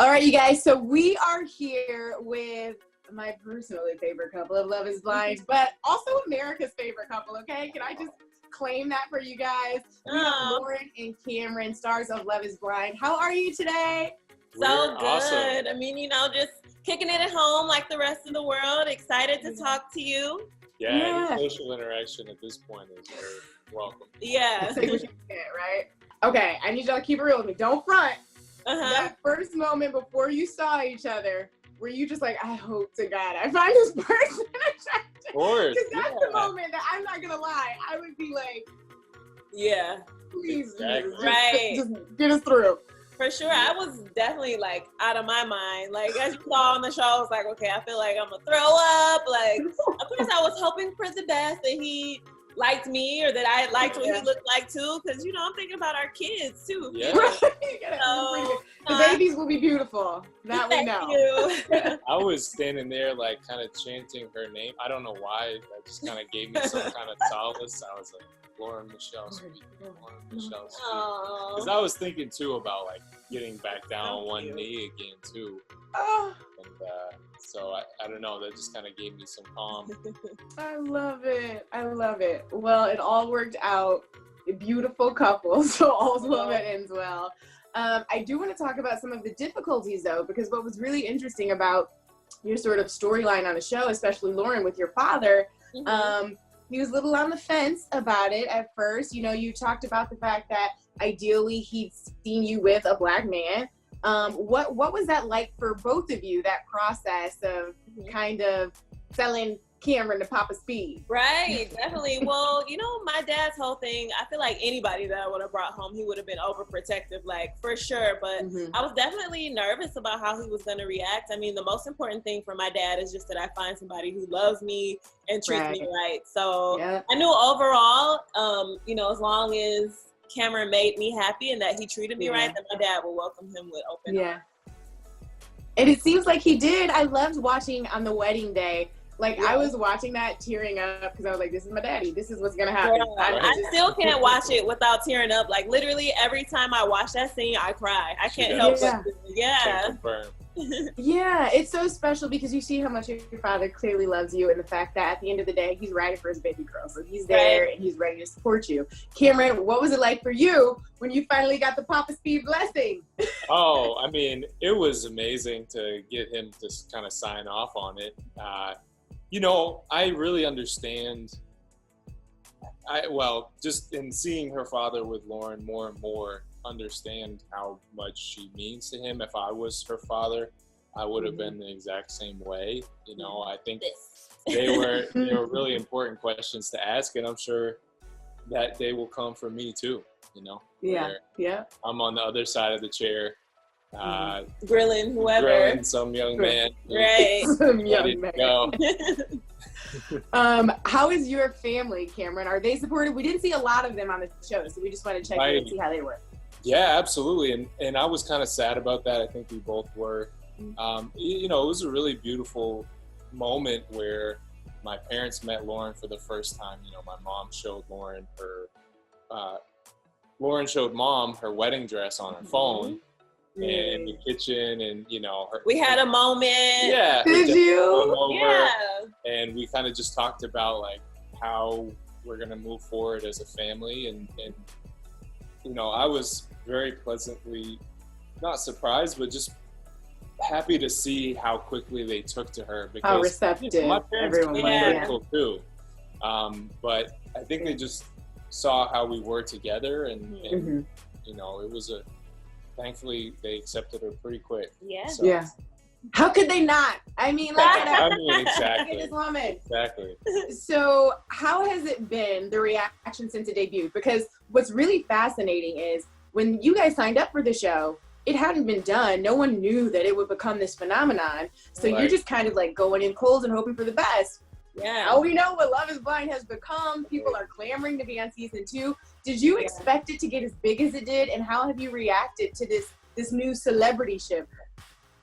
All right, you guys. So we are here with my personally favorite couple of Love is Blind, but also America's favorite couple, okay? Can I just claim that for you guys? We have Lauren and Cameron, stars of Love is Blind. How are you today? So good. Awesome. I mean, just kicking it at home like the rest of the world. Excited to talk to you. Yeah. Any social interaction at this point is very welcome. Yeah. Right? Okay, I need y'all to keep it real with me. Don't front. That first moment before you saw each other, were you just like, I hope to God I find this person attractive? Of course. Because that's the moment that I'm not going to lie. I would be like, yeah. Please, exactly. just get us through. For sure. I was definitely like out of my mind. Like as you saw on the show, I was like, okay, I feel like I'm going to throw up. Like, of course I was hoping for the best that he liked me or that I liked what he looked like too, because I'm thinking about our kids too. Yeah. The babies will be beautiful. That we know. I was standing there like kind of chanting her name. I don't know why. That just kind of gave me some kind of solace. I was like, Lauren Michelle Sweet. Lauren Michelle Sweet. Because I was thinking too about like getting back down on one knee again too. And so I don't know, that just kind of gave me some calm. I love it. I love it. Well, it all worked out. A beautiful couple, so all's well that ends well. I do want to talk about some of the difficulties though, because what was really interesting about your sort of storyline on the show, especially Lauren with your father, he was a little on the fence about it at first. You talked about the fact that ideally he'd seen you with a black man. What was that like for both of you, that process of kind of selling Cameron to Papa Speed? Right, definitely. Well, my dad's whole thing, I feel like anybody that I would have brought home, he would have been overprotective, like for sure. But I was definitely nervous about how he was going to react. I mean, the most important thing for my dad is just that I find somebody who loves me and treats me right. So I knew overall, as long as Cameron made me happy and that he treated me right, then my dad will welcome him with open arms. And it seems like he did. I loved watching on the wedding day. I was watching that tearing up because I was like, this is my daddy. This is what's going to happen. I still can't watch it without tearing up. Like literally every time I watch that scene, I cry. I can't help but Yeah, it's so special because you see how much your father clearly loves you and the fact that at the end of the day, he's riding for his baby girl. So he's there and he's ready to support you. Cameron, what was it like for you when you finally got the Papa Speed blessing? Oh, I mean, it was amazing to get him to kind of sign off on it. I really understand. Just in seeing her father with Lauren more and more, understand how much she means to him. If I was her father, I would have been the exact same way. I think they were really important questions to ask, and I'm sure that they will come from me too. I'm on the other side of the chair. Grilling whoever. Grilling some young man. Right. Some young man. Go. How is your family, Cameron? Are they supportive? We didn't see a lot of them on the show, so we just want to check in and see how they were. Yeah, absolutely. And I was kind of sad about that. I think we both were. It was a really beautiful moment where my parents met Lauren for the first time. My mom showed Lauren Lauren showed mom her wedding dress on her phone. In the kitchen, and we had a moment. Yeah. Did you? Yeah. And we kind of just talked about like how we're gonna move forward as a family, and I was very pleasantly not surprised, but just happy to see how quickly they took to her, because how receptive my parents everyone were was. critical too. But I think they just saw how we were together, and it was thankfully they accepted her pretty quick. Yeah. So. Yeah. How could they not? I mean, exactly. this woman. Exactly. So how has it been, the reaction since it debuted? Because what's really fascinating is when you guys signed up for the show, it hadn't been done. No one knew that it would become this phenomenon. So you're just kind of like going in cold and hoping for the best. Yeah. Now we know what Love is Blind has become. People are clamoring to be on season 2. Did you expect it to get as big as it did? And how have you reacted to this new celebrity ship?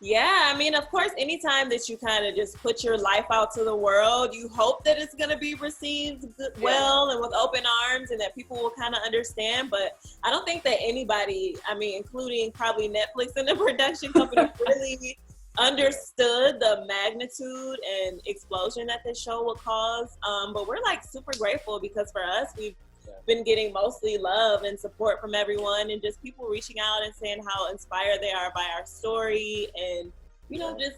Yeah, I mean, of course, anytime that you kind of just put your life out to the world, you hope that it's going to be received well and with open arms and that people will kind of understand. But I don't think that anybody, I mean, including probably Netflix and the production company, really understood the magnitude and explosion that this show will cause. But we're like super grateful because for us, we've been getting mostly love and support from everyone and just people reaching out and saying how inspired they are by our story and, you know, just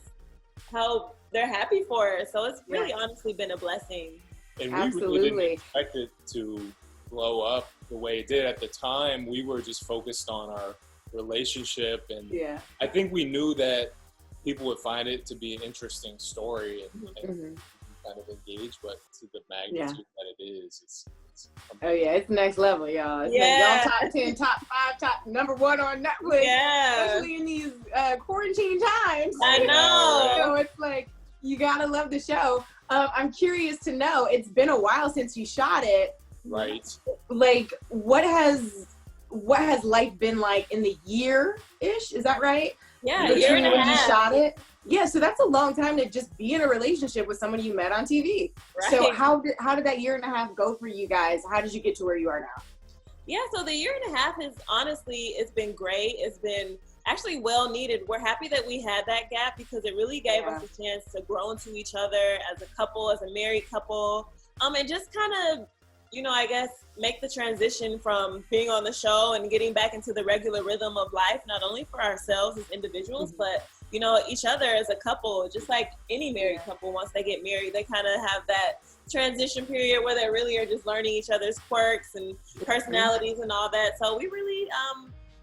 how they're happy for us. So it's really honestly been a blessing. And we really didn't expect it to blow up the way it did. At the time, we were just focused on our relationship. And I think we knew that people would find it to be an interesting story and kind of engage, but to the magnitude that it is, it's it's next level, y'all. It's like y'all top 10, top 5, top number 1 on Netflix. Yeah. Especially in these quarantine times. I know. So it's like, you gotta love the show. I'm curious to know, it's been a while since you shot it. Right. Like, what has life been like in the year-ish? Is that right? Yeah, a year and a half. You shot it? Yeah, so that's a long time to just be in a relationship with someone you met on TV. Right. So how did that year and a half go for you guys? How did you get to where you are now? Yeah, so the year and a half is honestly, it's been great. It's been actually well needed. We're happy that we had that gap because it really gave us a chance to grow into each other as a couple, as a married couple, and just kind of, you know, I guess make the transition from being on the show and getting back into the regular rhythm of life, not only for ourselves as individuals, but you know, each other as a couple. Just like any married couple, once they get married, they kind of have that transition period where they really are just learning each other's quirks and personalities and all that. So we really,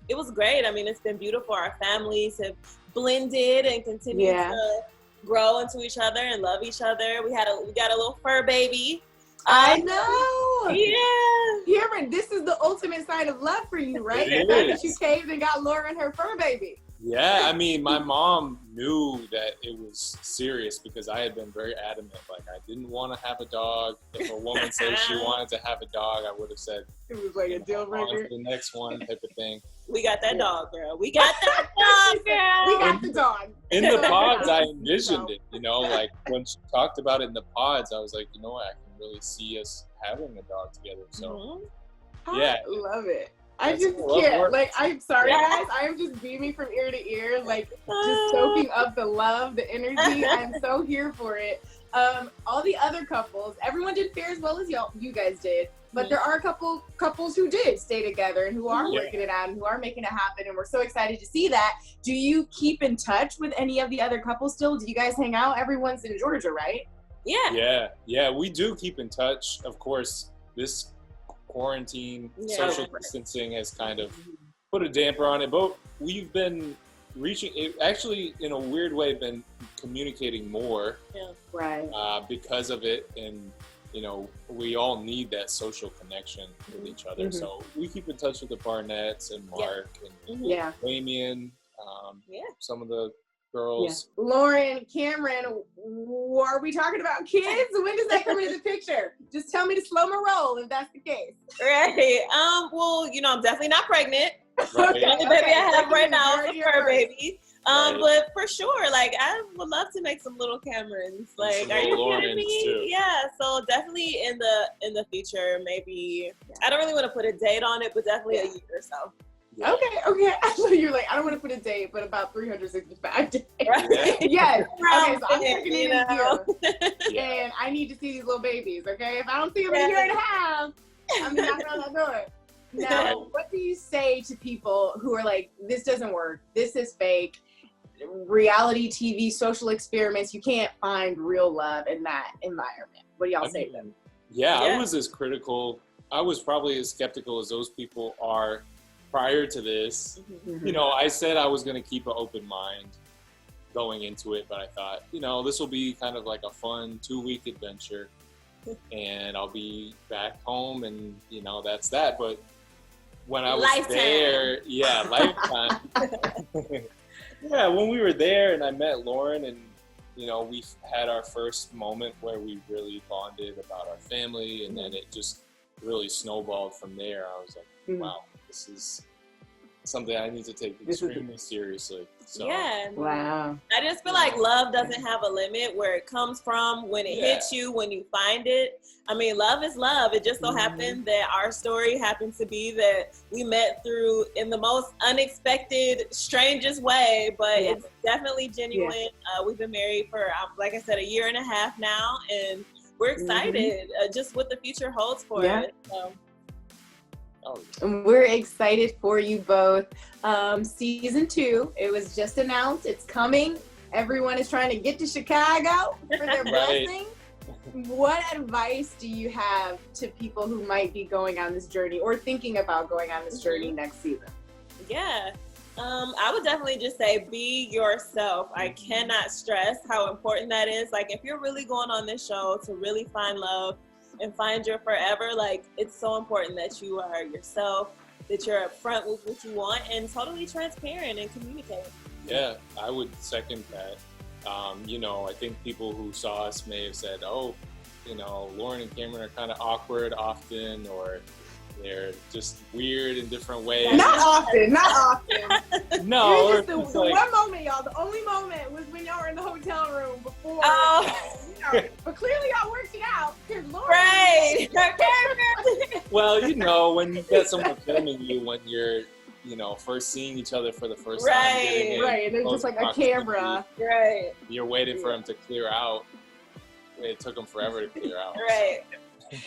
it was great. I mean, it's been beautiful. Our families have blended and continued to grow into each other and love each other. We got a little fur baby. I know. Yeah. Cameron, this is the ultimate sign of love for you, right? The fact that you caved and got Lauren her fur baby. Yeah, I mean, my mom knew that it was serious because I had been very adamant. Like, I didn't want to have a dog. If a woman said she wanted to have a dog, I would have said it was like a deal breaker. The next one type of thing. We got that dog, girl. We got that dog, girl. We got the dog. In the pods, I envisioned it. You know, like when she talked about it in the pods, I was like, you know what? I can really see us having a dog together. So, I love it. I just can't. Like, I'm sorry, guys. I am just beaming from ear to ear, like, just soaking up the love, the energy. I'm so here for it. All the other couples, everyone did fare as well as you guys did. But there are a couple couples who did stay together and who are working it out and who are making it happen. And we're so excited to see that. Do you keep in touch with any of the other couples still? Do you guys hang out? Everyone's in Georgia, right? Yeah, we do keep in touch. Of course, this quarantine, social distancing has kind of put a damper on it, but we've been actually in a weird way been communicating more because of it, and you know, we all need that social connection with each other. So we keep in touch with the Barnetts and Mark and Damien, some of the girls. Lauren, Cameron, are we talking about kids? When does that come into the picture? Just tell me to slow my roll if that's the case. Right. Well, you know, I'm definitely not pregnant. Right. The only baby I have right now is a fur baby. But for sure, like, I would love to make some little Camerons. Like, are you kidding me? Too. Yeah. So definitely in the future, maybe. I don't really want to put a date on it, but definitely a year or so. Yeah. Okay. Actually, you're like, I don't want to put a date, but about 365 days. Right. Yes. Okay, so I'm checking in here. And I need to see these little babies, okay? If I don't see them in a year and a half, I'm knocking on that door. Now, what do you say to people who are like, this doesn't work, this is fake, reality TV, social experiments, you can't find real love in that environment? What do y'all say to them? Yeah, I was as critical. I was probably as skeptical as those people are prior to this. You know, I said I was going to keep an open mind going into it, but I thought, you know, this will be kind of like a fun 2-week adventure and I'll be back home and, you know, that's that. But when I was there, lifetime. When we were there and I met Lauren and, you know, we had our first moment where we really bonded about our family, and then it just really snowballed from there. I was like, wow, this is something I need to take extremely seriously. So. Yeah. Wow. I just feel like love doesn't have a limit where it comes from, when it hits you, when you find it. I mean, love is love. It just so happened that our story happens to be that we met through in the most unexpected, strangest way, but it's definitely genuine. We've been married for, like I said, 1.5 years now, and we're excited just what the future holds for us. So. We're excited for you both. Season 2, it was just announced. It's coming. Everyone is trying to get to Chicago for their blessing. What advice do you have to people who might be going on this journey or thinking about going on this journey next season? Yeah. I would definitely just say be yourself. I cannot stress how important that is. Like, if you're really going on this show to really find love and find your forever, like, it's so important that you are yourself, that you're upfront with what you want and totally transparent and communicate. Yeah, I would second that. You know, I think people who saw us may have said, oh, you know, Lauren and Cameron are kind of awkward often, or they're just weird in different ways. Not often. No. Just the one moment, y'all. The only moment was when y'all were in the hotel room before. But clearly y'all worked it out. Right. Well, you know, when you get someone filming you when you're, you know, first seeing each other for the first time. Right. There's just like a camera. Right. You're waiting for them to clear out. It took them forever to clear out. Right.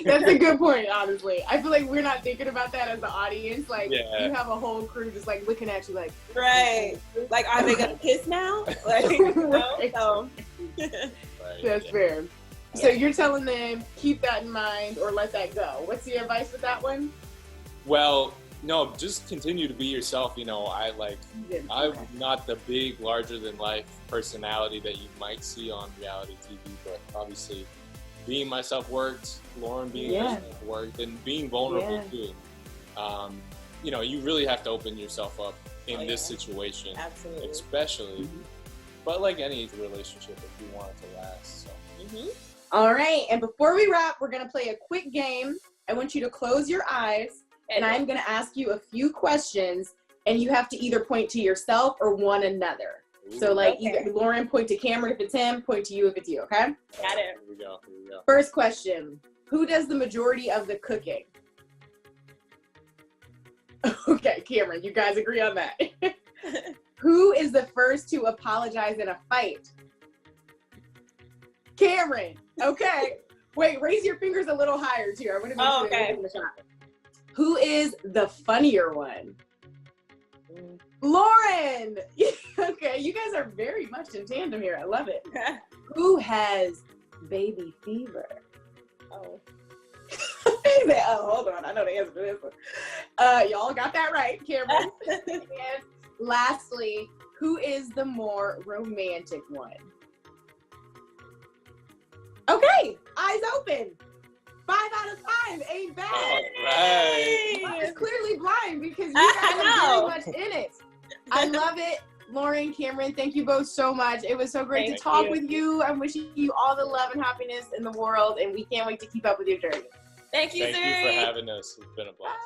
That's a good point, honestly. I feel like we're not thinking about that as the audience. Like, you have a whole crew just like looking at you like. Right. Like, are they going to kiss now? Like, no. That's fair. So you're telling them, keep that in mind or let that go. What's the advice with that one? Well, no, just continue to be yourself. You know, I'm not the big, larger than life personality that you might see on reality TV, but obviously being myself worked, Lauren being herself worked, and being vulnerable too. You know, you really have to open yourself up in this situation. Absolutely. Especially, but like any relationship, if you want it to last. So. All right, and before we wrap, we're going to play a quick game. I want you to close your eyes, and I'm going to ask you a few questions, and you have to either point to yourself or one another. So, like, either Lauren, point to Cameron if it's him, point to you if it's you, okay? Got it. Here we go. First question. Who does the majority of the cooking? Okay, Cameron, you guys agree on that. Who is the first to apologize in a fight? Cameron. Okay. Wait, raise your fingers a little higher, too. I want to make sure they're getting the shot. Who is the funnier one? Lauren! Okay, you guys are very much in tandem here. I love it. Who has baby fever? Oh, hold on. I know the answer to this one. Y'all got that right, Cameron. And lastly, who is the more romantic one? Okay, eyes open. 5 out of 5 ain't bad. All right. I was clearly blind because you guys are very much in it. I love it. Lauren, Cameron, thank you both so much. It was so great to talk with you. I'm wishing you all the love and happiness in the world, and we can't wait to keep up with your journey. Thank you, Zuri. Thank you for having us. It's been a blast.